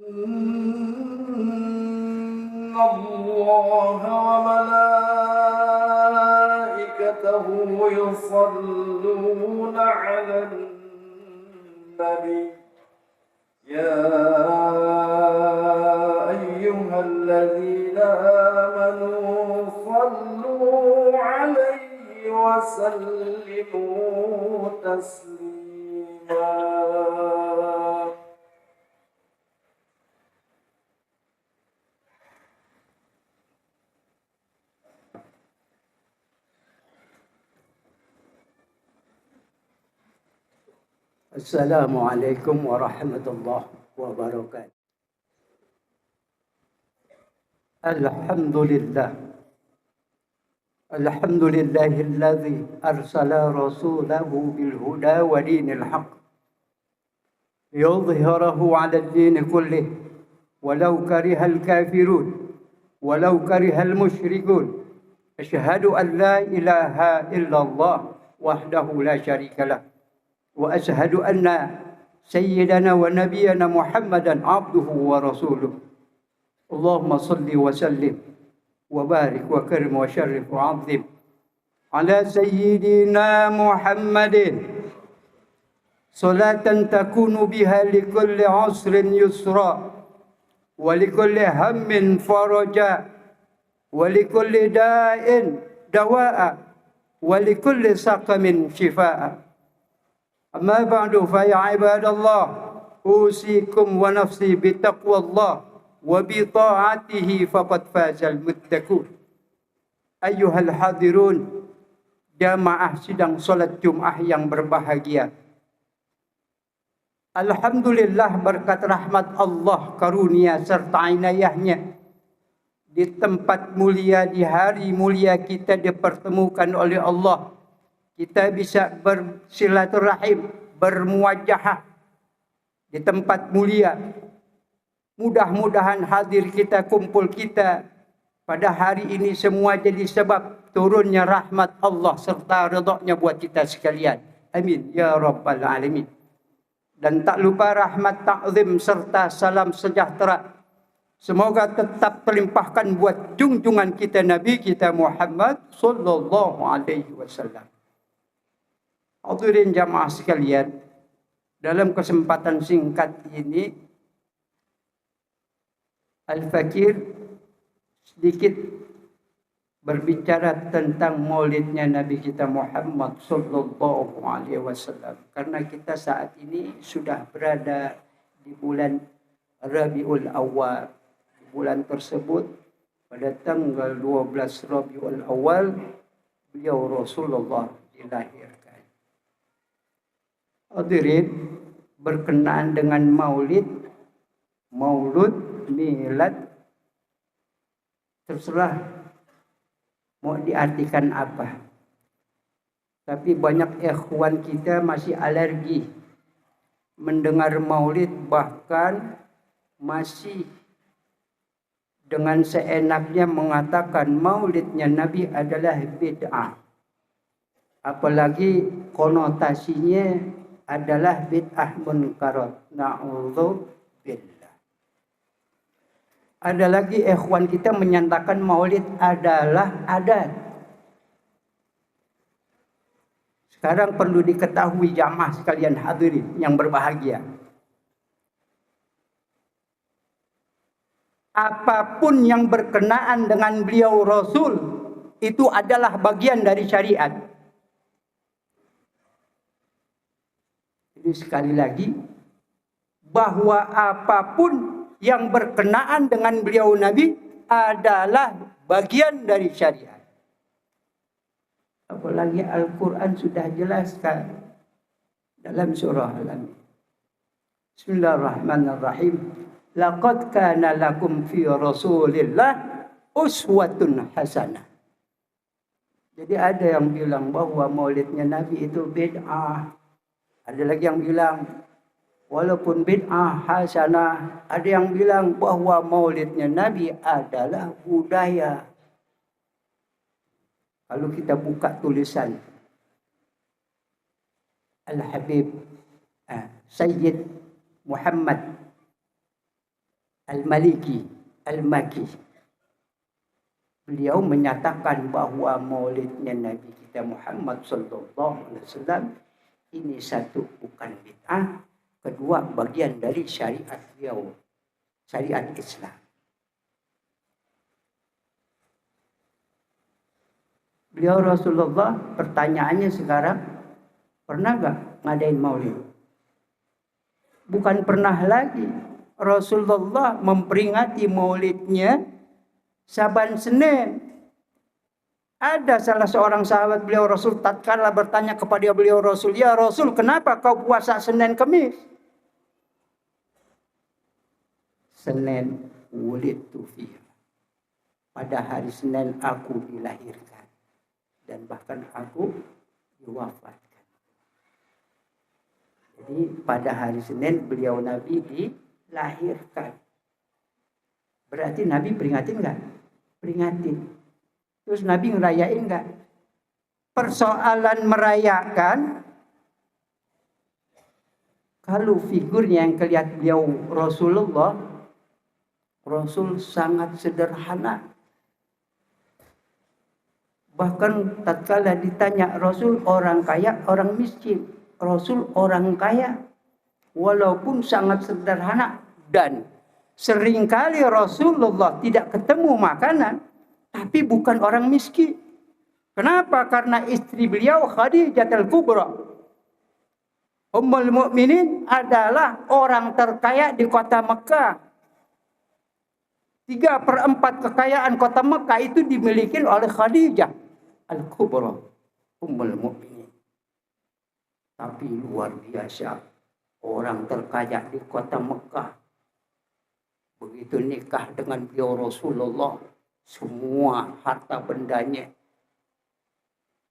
إن الله وملائكته يصلون على النبي يا أيها الذين آمنوا صلوا عليه وسلموا تسليما. Assalamualaikum warahmatullahi wabarakatuh. Alhamdulillah. Alhamdulillahilladzi arsala rasulahu bil huda wa dinil haqq liyudhhirahu 'ala ad-din kullih walau karihal kafirun walau karihal musyrikun. Asyhadu an la ilaha illallah wahdahu la syarikalah wa asyhadu anna sayyidana wa nabiyyana Muhammadan abduhu wa rasuluh. Allahumma salli wa sallim wa barik wa karim wa syarrif wa 'azzim ala sayyidina Muhammadin salatan takunu biha likulli 'usrin yusra wa likulli hammin faraja wa likulli da'in dawa'a wa likulli saqamin shifaa'a. Amma ba'du fa ya ibadallah usikum wa nafsi bi taqwallah wa bi ta'atihi faqad fazal muttaqun. Ayyuhal hadirun, jamaah sidang salat Jumat yang berbahagia. Alhamdulillah berkat rahmat Allah, karunia serta inayahnya, di tempat mulia, di hari mulia kita dipertemukan oleh Allah. Kita bisa bersilaturahim, bermuwajahah di tempat mulia. Mudah-mudahan hadir kita, kumpul kita pada hari ini semua jadi sebab turunnya rahmat Allah serta redha-Nya buat kita sekalian. Amin ya rabbal alamin. Dan tak lupa rahmat, ta'zim serta salam sejahtera semoga tetap terlimpahkan buat junjungan kita Nabi kita Muhammad sallallahu alaihi wasallam. Hadirin jamaah sekalian, dalam kesempatan singkat ini Al-Fakir sedikit berbicara tentang maulidnya Nabi kita Muhammad sallallahu alaihi wasallam, karena kita saat ini sudah berada di bulan Rabiul Awal. Di bulan tersebut pada tanggal 12 Rabiul Awal beliau Rasulullah dilahirkan. Hadirin, berkenaan dengan maulid, maulud, milad, terserah mau diartikan apa. Tapi banyak ikhwan kita masih alergi mendengar maulid, bahkan masih dengan seenaknya mengatakan maulidnya Nabi adalah bid'ah. Apalagi konotasinya adalah bid'ah munkarat. Na'udzubillah. Ada lagi ikhwan kita menyatakan maulid adalah adat. Sekarang perlu diketahui jamaah sekalian hadirin yang berbahagia. Apapun yang berkenaan dengan beliau Rasul itu adalah bagian dari syariat. Jadi sekali lagi, bahwa apapun yang berkenaan dengan beliau Nabi adalah bagian dari syariat. Apalagi Al-Quran sudah jelaskan dalam surah Al-Anbiya. Bismillahirrahmanirrahim. Laqad kana lakum fi Rasulillah uswatun hasanah. Jadi ada yang bilang bahwa maulidnya Nabi itu bid'ah. Ada lagi yang bilang walaupun bid'ah hasanah. Ada yang bilang bahwa maulidnya Nabi adalah budaya. Kalau kita buka tulisan Al-Habib Sayyid Muhammad Al-Maliki, Al-Maki. Beliau menyatakan bahwa maulidnya Nabi kita Muhammad sallallahu alaihi wasallam ini satu bukan bid'ah, kedua bagian dari syariat beliau, syariat Islam. Beliau Rasulullah, pertanyaannya sekarang, pernah gak ngadain maulid? Bukan pernah lagi. Rasulullah memperingati maulidnya Saban Senin. Ada salah seorang sahabat beliau Rasul tatkala bertanya kepada beliau Rasul, "Ya Rasul, kenapa kau puasa Senin Kamis?" Senin wulidtu fiha. Pada hari Senin aku dilahirkan dan bahkan aku diwafatkan. Jadi pada hari Senin beliau Nabi dilahirkan. Berarti Nabi peringatin enggak? Peringatin. Terus Nabi ngerayain enggak? Persoalan merayakan, kalau figurnya yang kelihatan beliau Rasulullah, Rasul sangat sederhana. Bahkan tatkala ditanya Rasul orang kaya, orang miskin. Rasul orang kaya, walaupun sangat sederhana, dan seringkali Rasulullah tidak ketemu makanan, tapi bukan orang miskin. Kenapa? Karena istri beliau Khadijah Al-Kubra, Ummul Mukminin, adalah orang terkaya di kota Mekah. 3/4 kekayaan kota Mekah itu dimiliki oleh Khadijah Al-Kubra, Ummul Mukminin. Tapi luar biasa, orang terkaya di kota Mekah begitu nikah dengan beliau Rasulullah, semua harta bendanya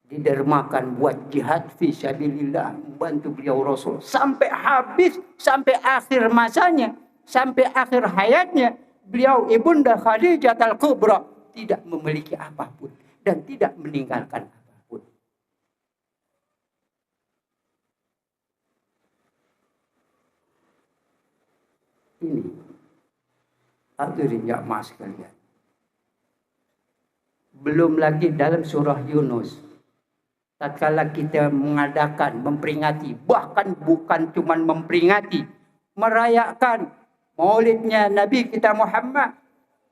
didermakan buat jihad fi sabilillah, membantu beliau Rasul sampai habis, sampai akhir masanya, sampai akhir hayatnya. Beliau Ibunda Khadijah Al-Kubra tidak memiliki apapun dan tidak meninggalkan apapun. Ini hadirin jamaah sekalian. Belum lagi dalam surah Yunus, tatkala kita mengadakan, memperingati, bahkan bukan cuma memperingati, merayakan maulidnya Nabi kita Muhammad,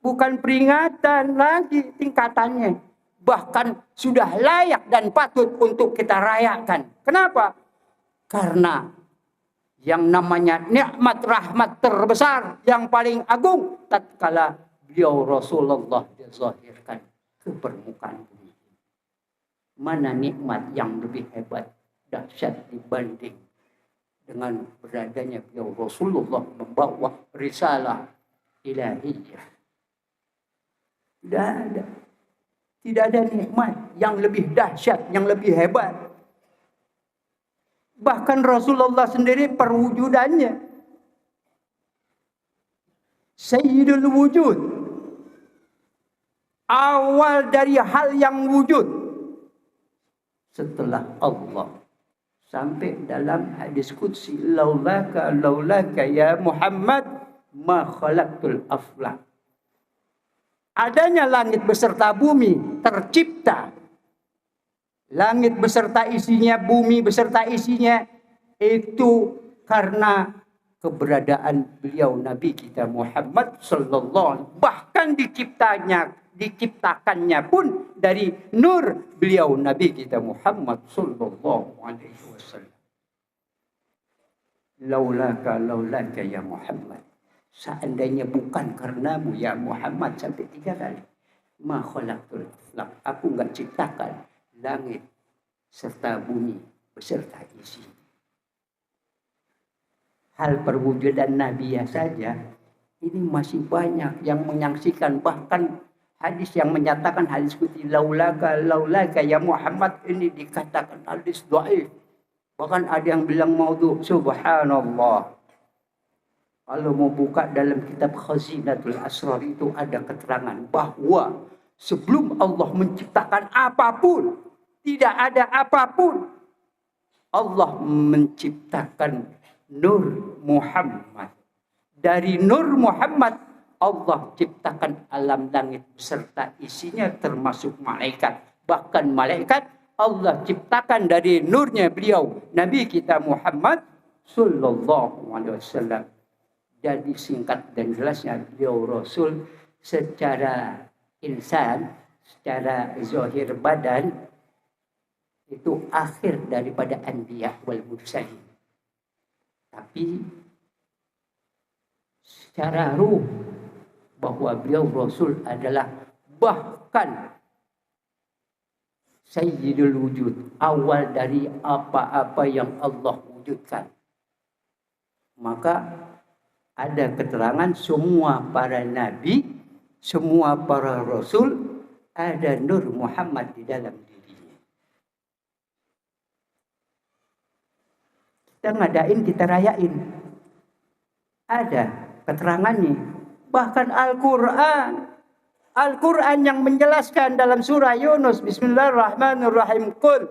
bukan peringatan lagi tingkatannya, bahkan sudah layak dan patut untuk kita rayakan. Kenapa? Karena yang namanya nikmat rahmat terbesar yang paling agung tatkala beliau Rasulullah dizahirkan ke permukaan bumi. Mana nikmat yang lebih hebat, dahsyat dibanding dengan beradanya beliau Rasulullah membawa risalah ilahiyah. Tidak ada nikmat yang lebih dahsyat, yang lebih hebat. Bahkan Rasulullah sendiri perwujudannya Sayyidul Wujud, awal dari hal yang wujud setelah Allah. Sampai dalam hadis qudsi, laulaka ya Muhammad ma khalaqtul aflak. Adanya langit beserta bumi tercipta. Langit beserta isinya, bumi beserta isinya, itu karena keberadaan beliau Nabi kita Muhammad sallallahu alaihi wasallam. Bahkan diciptakannya pun dari nur beliau Nabi kita Muhammad sallallahu alaihi wasallam. Laulaka ya Muhammad. Seandainya bukan karenamu ya Muhammad, sampai 3 kali. Ma khalaqtul aflaq. Aku enggak ciptakan langit serta bumi beserta isi. Hal perwujudan Nabi saja ini masih banyak yang menyaksikan, bahkan hadis yang menyatakan hadis qudsi laulaka ya Muhammad ini dikatakan hadis dhaif. Bahkan ada yang bilang maudhu. Subhanallah. Kalau mau buka dalam kitab Khazinatul Asrar itu ada keterangan bahwa sebelum Allah menciptakan apapun, tidak ada apapun, Allah menciptakan Nur Muhammad. Dari Nur Muhammad Allah ciptakan alam langit beserta isinya termasuk malaikat. Bahkan malaikat Allah ciptakan dari nurnya beliau Nabi kita Muhammad sallallahu alaihi wasallam. Jadi singkat dan jelasnya beliau Rasul secara insan, secara zahir badan itu akhir daripada anbiya wal mursalin. Tapi secara ruh bahwa beliau Rasul adalah bahkan Sayyidul Wujud, awal dari apa-apa yang Allah wujudkan. Maka ada keterangan semua para nabi, semua para rasul ada nur Muhammad di dalam dirinya. Kita ngadain, kita rayain. Ada keterangannya. Bahkan Al-Quran yang menjelaskan dalam surah Yunus, Bismillahirrahmanirrahim, Qul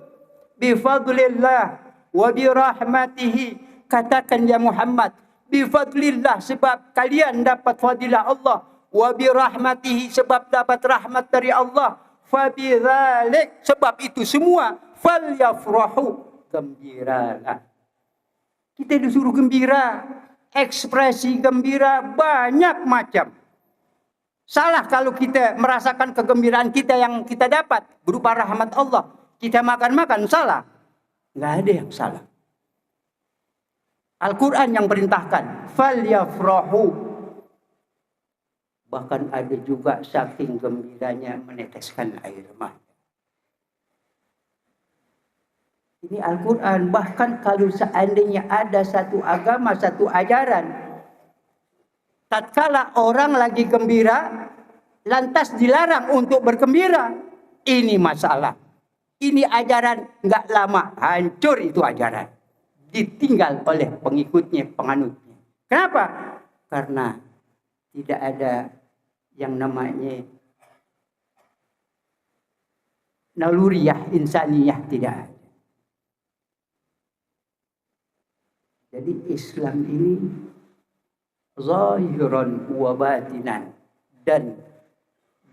bifadlillah wa birahmatihi, katakan ya Muhammad, bifadlillah, sebab kalian dapat fadilah Allah, wa birahmatihi, sebab dapat rahmat dari Allah, fabidzalik, sebab itu semua, falyafrahu, gembiralah. Kita disuruh gembira, ekspresi gembira banyak macam. Salah kalau kita merasakan kegembiraan kita yang kita dapat berupa rahmat Allah. Kita makan-makan, salah. Nggak ada yang salah. Al-Quran yang perintahkan, falyafrahu. Bahkan ada juga saking gembiranya meneteskan air mata. Ini Al-Quran. Bahkan kalau seandainya ada satu agama, satu ajaran, tatkala orang lagi gembira, lantas dilarang untuk bergembira, ini masalah. Ini ajaran nggak lama, hancur itu ajaran. Ditinggal oleh pengikutnya, penganutnya. Kenapa? Karena tidak ada yang namanya naluriyah, insaniyah, tidak ada. Jadi Islam ini zahiran wa batinan, dan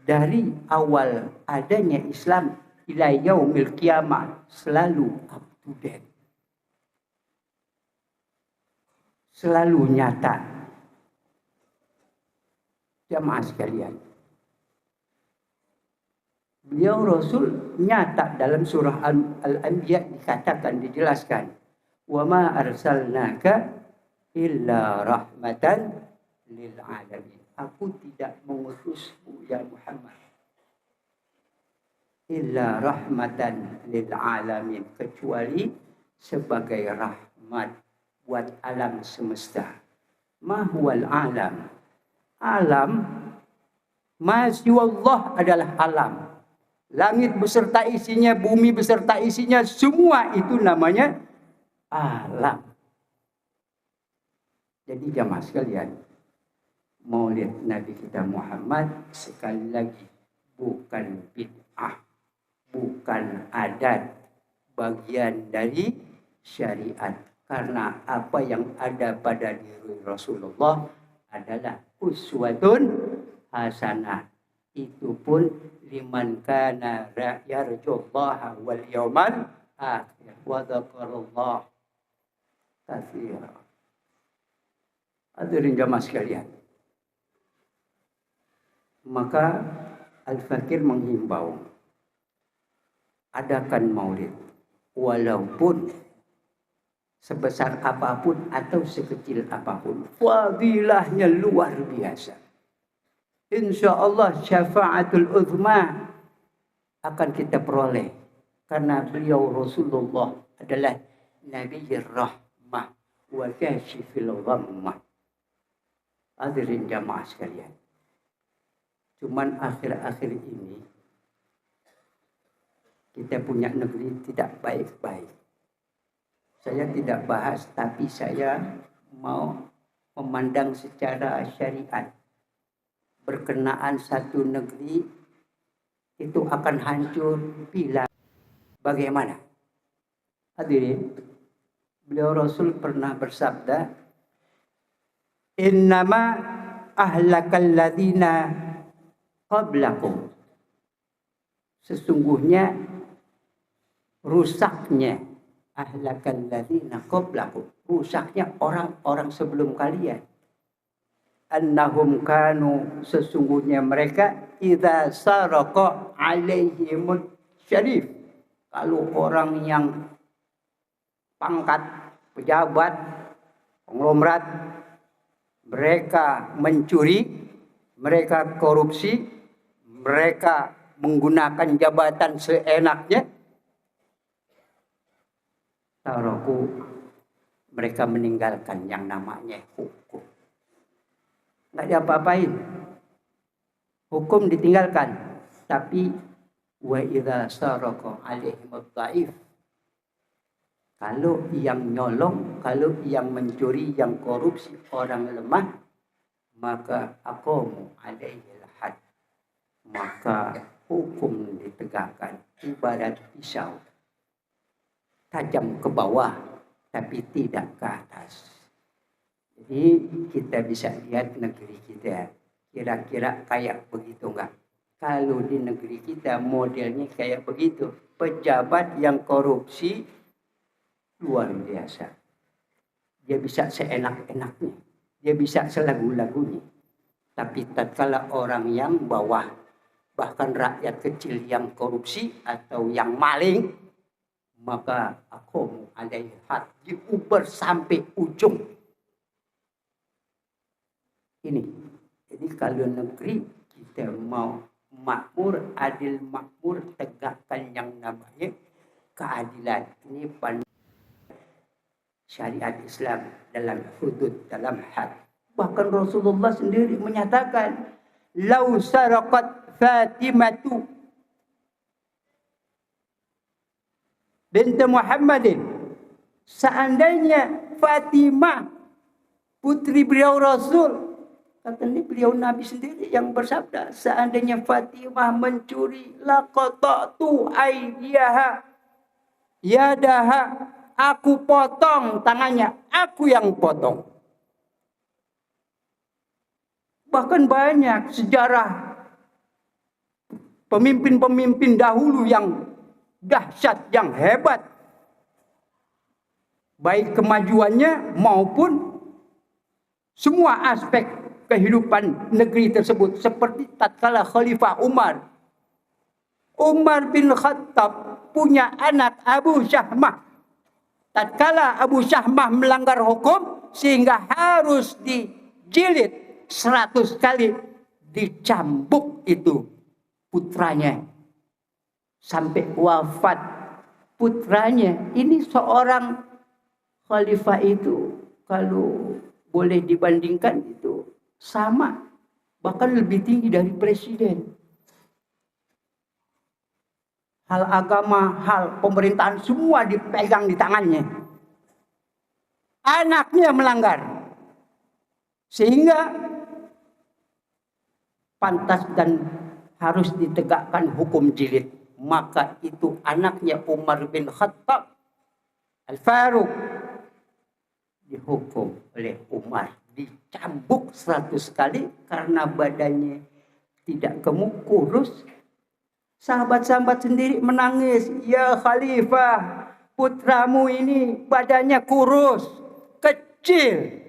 dari awal adanya Islam ila yaumil qiyamah selalu up to date, selalu nyata. Jamaah sekalian, beliau Rasul nyata dalam surah Al-Anbiya dikatakan, dijelaskan, wa ma arsalnaka illa rahmatan lil alamin. Aku tidak mengutusmu ya Muhammad illa rahmatan lil alamin, kecuali sebagai rahmat buat alam semesta. Ma huwal alam? Alam, ma siwallah adalah alam. Langit beserta isinya, bumi beserta isinya, semua itu namanya alam. Jadi jamaah sekalian, Maulid Nabi kita Muhammad sekali lagi bukan bid'ah, bukan adat, bagian dari syariat. Karena apa yang ada pada diri Rasulullah adalah uswatun hasanah. Itu pun liman kana yarjullaha wal yawmal akhir wa dzakarallaha katsiran. Hadirin jamaah sekalian, maka Al-Fakir menghimbau, adakan maulid walaupun sebesar apapun atau sekecil apapun, fadilahnya luar biasa. Insya Allah syafaatul uzma akan kita peroleh, karena beliau Rasulullah adalah Nabiyyur Rahmah wa Kashifil Ghammah. Hadirin jamaah sekalian, cuman akhir-akhir ini kita punya negeri tidak baik-baik. Saya tidak bahas, tapi saya mau memandang secara syariat. Berkenaan satu negeri itu akan hancur bila bagaimana? Hadirin, beliau Rasul pernah bersabda, innama ahlakal ladzina qablakum. Sesungguhnya rusaknya ahlakal ladzina qablakum, rusaknya orang-orang sebelum kalian. Annahum kanu, sesungguhnya mereka idza saraqa alaihimul syarif, kalau orang yang pangkat pejabat konglomerat mereka mencuri, mereka korupsi, mereka menggunakan jabatan seenaknya, taraku, mereka meninggalkan yang namanya hukum. Nggak diapa-apain, hukum ditinggalkan. Tapi wa idza saraqa alaihim dhaif, kalau yang nyolong, kalau yang mencuri, yang korupsi orang lemah, maka aqamu alaihil had, maka hukum ditegakkan ibarat pisau, tajam ke bawah tapi tidak ke atas. Jadi kita bisa lihat negeri kita kira-kira kayak begitu enggak? Kalau di negeri kita modelnya kayak begitu, pejabat yang korupsi luar biasa. Dia bisa seenak-enaknya, dia bisa selagu-lagunya. Tapi tatkala orang yang bawah, bahkan rakyat kecil yang korupsi atau yang maling, maka aqamu alaihi had, diuber sampai ujung. Ini, jadi kalau negeri kita mau makmur, adil makmur, tegakkan yang namanya keadilan. Ini syariat Islam dalam hudud, dalam had. Bahkan Rasulullah sendiri menyatakan, lau saraqat Fatimatu binti Muhammadin, seandainya Fatimah putri beliau Rasul, katanya beliau Nabi sendiri yang bersabda, seandainya Fatimah mencuri, laqata'tu aydiyaha yadaha, aku potong tangannya, aku yang potong. Bahkan banyak sejarah pemimpin-pemimpin dahulu yang dahsyat, yang hebat, baik kemajuannya maupun semua aspek kehidupan negeri tersebut. Seperti tatkala Khalifah Umar bin Khattab punya anak Abu Syahmah. Tatkala Abu Syahmah melanggar hukum sehingga harus dijilid 100 kali, dicambuk itu putranya sampai wafat putranya. Ini seorang khalifah itu kalau boleh dibandingkan itu sama, bahkan lebih tinggi dari presiden. Hal agama, hal pemerintahan semua dipegang di tangannya. Anaknya melanggar, sehingga pantas dan harus ditegakkan hukum jilid. Maka itu anaknya Umar bin Khattab Al-Faruq dihukum oleh Umar, dicambuk 100 kali karena badannya tidak gemuk, kurus. Sahabat-sahabat sendiri menangis, ya Khalifah, putramu ini badannya kurus, kecil,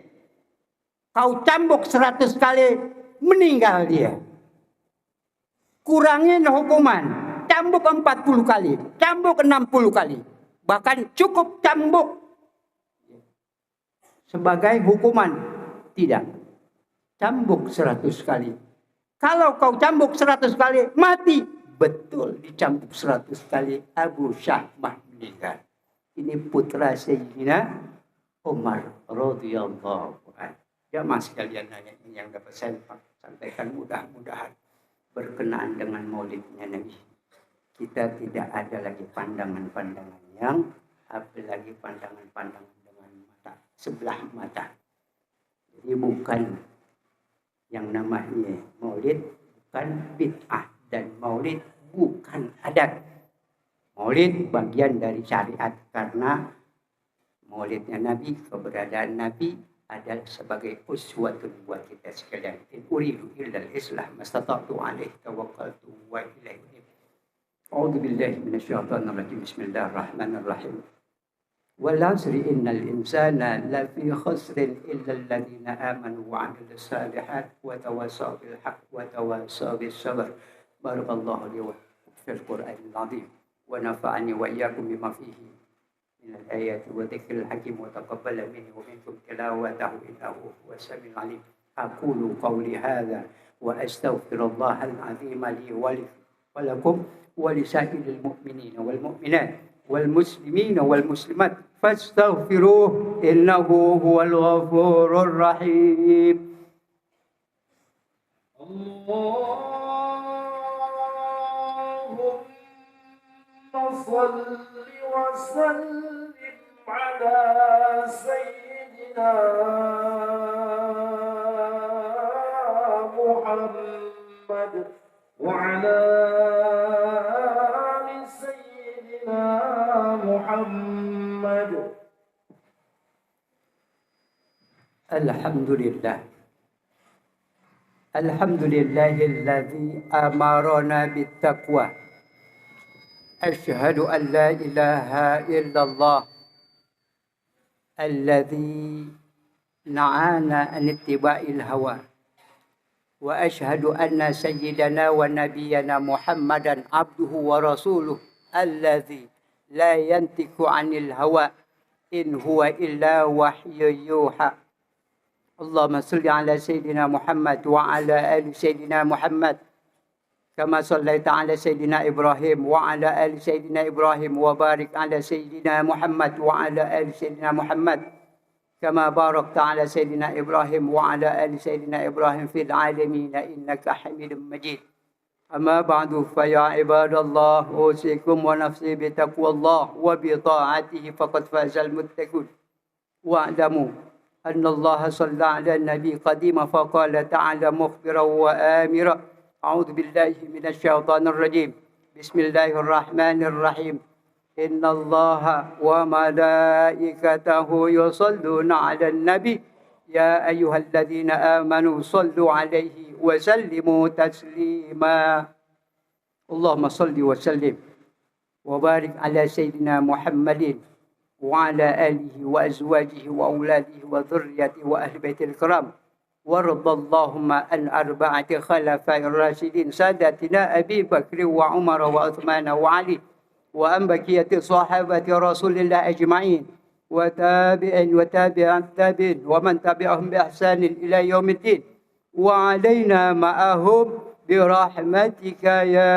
kau cambuk 100 kali, meninggal dia. Kurangin hukuman, cambuk 40 kali, cambuk 60 kali, bahkan cukup cambuk sebagai hukuman. Tidak, cambuk 100 kali. Kalau kau cambuk 100 kali, mati. Betul, dicambuk 100 kali, Abu Syahmah meninggal. Ini putra Sayyidina Umar radhiyallahu anhu. Jamaah sekalian, ini yang dapat saya sampaikan, mudah-mudahan berkenaan dengan maulidnya Nabi. Kita tidak ada lagi pandangan-pandangan yang, apalagi pandangan-pandangan dengan mata, sebelah mata. Jadi bukan yang namanya maulid, bukan bid'ah, dan maulid bukan adat. Maulid bagian dari syariat, karena maulidnya Nabi, keberadaan Nabi adalah sebagai uswatun buat kita sekalian. In uridu illa al-islah mastata'tu alaihi tawakkaltu wa ilaihi unib. A'udzu billahi minasyaitonir rajim. Bismillahirrahmanirrahim. Wal 'asri innal insana lafi khusrin illa alladziina aamanu wa 'amilus shalihaati wa tawassaw bil haqqi wa tawassaw bis sabr. Barakallahu li wa fil Qur'anil 'azim wa nafa'ani wa iyyakum bima fihi من الآيات وذكر الحكيم وتقبل مني ومنكم تلاوته إنه هو السميع العليم. أقول قولي هذا وأستغفر الله العظيم لي ولكم ولسائر المؤمنين والمؤمنات والمسلمين والمسلمات فاستغفروه إنه هو الغفور الرحيم. اللهم صل وسلم على سيدنا محمد وعلى آل سيدنا محمد. الحمد لله الحمد لله الذي أمرنا بالتقوى. أشهد أن لا إله إلا الله الذي نهانا عن اتباع الهوى، وأشهد أن سيدنا ونبينا محمدا عبده ورسوله الذي لا ينطق عن الهوى إن هو إلا وحي يوحى. اللهم صل على سيدنا محمد وعلى آل سيدنا محمد كما صليت على سيدنا إبراهيم وعلى آل سيدنا إبراهيم وبارك على سيدنا محمد وعلى آل سيدنا محمد كما باركت على سيدنا إبراهيم وعلى آل سيدنا إبراهيم في العالمين إنك حميد مجيد. أما بعد فيا عباد الله أوصيكم ونفسي بتقوى الله وبطاعته فقد فاز المتقون. واعلموا أن الله صلى على النبي قديما فقال تعالى مخبرا وآمرا: أعوذ بالله من الشيطان الرجيم. بسم الله الرحمن الرحيم. إن الله وملائكته يصلون على النبي يا أيها الذين آمنوا صلوا عليه وسلموا تسليما. اللهم صل وسلم وبارك على سيدنا محمد وعلى آله وأزواجه وأولاده وذريته وأهل بيت الكرام. وارض اللهم عن أربعة خلفاء الراشدين سادتنا أبي بكر وعمر وعثمان وعلي، وعن بقية صحابة رسول الله أجمعين وتابعين ومن تبعهم بإحسان إلى يوم الدين، وعلينا معهم برحمتك يا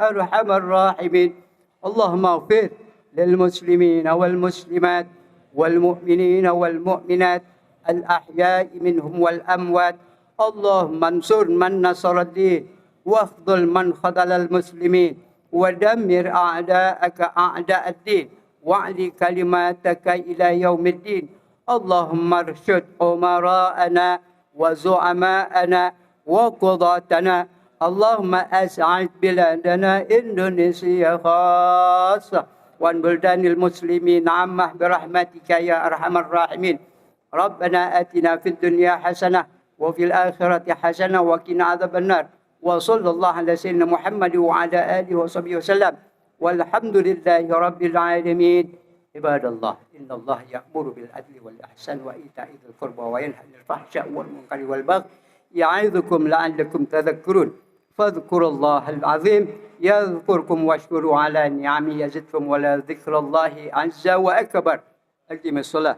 أرحم الراحمين. اللهم اغفر للمسلمين والمسلمات والمؤمنين والمؤمنات الأحياء منهم والأموات. اللهم انصر من نصر الدين واخذل من خذل المسلمين ودمر أعداءك أعداء الدين واعلي كلماتك إلى يوم الدين. اللهم ارشد أمراءنا وزعماءنا وقضاتنا. اللهم أسعد بلادنا إندونيسيا خاصة والبلدان المسلمين عامة برحمتك يا أرحم الراحمين. ربنا آتنا في الدنيا حسنة وفي الآخرة حسنة وقنا عذاب النار. وصلى الله على سيدنا محمد وعلى آله وصحبه وسلم والحمد لله رب العالمين. عباد الله إن الله يأمر بالعدل والإحسان وإيتاء ذي القربى وينهى عن الفحشاء والمنكر والبغي يعظكم لعلكم تذكرون. فاذكروا الله العظيم يذكركم واشكروا على نعمه يزدكم ولذكر الله عز وأكبر. أقم الصلاة.